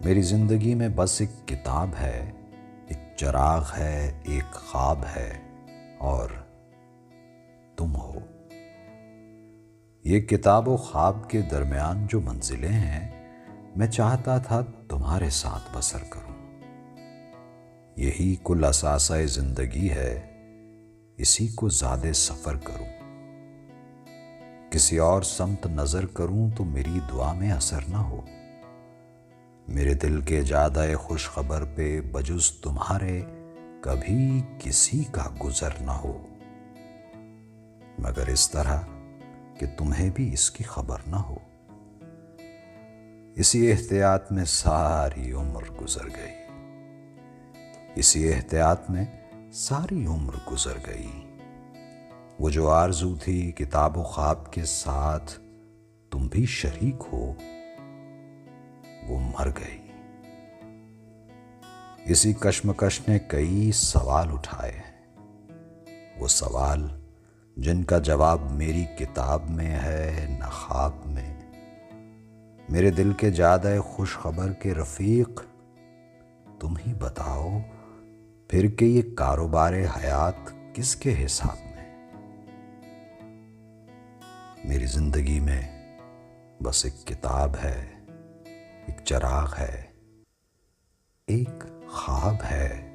میری زندگی میں بس ایک کتاب ہے، ایک چراغ ہے، ایک خواب ہے اور تم ہو۔ یہ کتاب و خواب کے درمیان جو منزلیں ہیں، میں چاہتا تھا تمہارے ساتھ بسر کروں۔ یہی کل اثاثہ زندگی ہے، اسی کو زیادہ سفر کروں۔ کسی اور سمت نظر کروں تو میری دعا میں اثر نہ ہو۔ میرے دل کے جادہ خوش خبر پہ بجز تمہارے کبھی کسی کا گزر نہ ہو، مگر اس طرح کہ تمہیں بھی اس کی خبر نہ ہو۔ اسی احتیاط میں ساری عمر گزر گئی، اسی احتیاط میں ساری عمر گزر گئی۔ وہ جو آرزو تھی کتاب و خواب کے ساتھ تم بھی شریک ہو، وہ مر گئی۔ اسی کشمکش نے کئی سوال اٹھائے ہیں، وہ سوال جن کا جواب میری کتاب میں ہے نہ خواب میں۔ میرے دل کے جادہ خوش خبر کے رفیق، تم ہی بتاؤ پھر کہ یہ کاروبار حیات کس کے حساب میں؟ میری زندگی میں بس ایک کتاب ہے، ایک چراغ ہے، ایک خواب ہے۔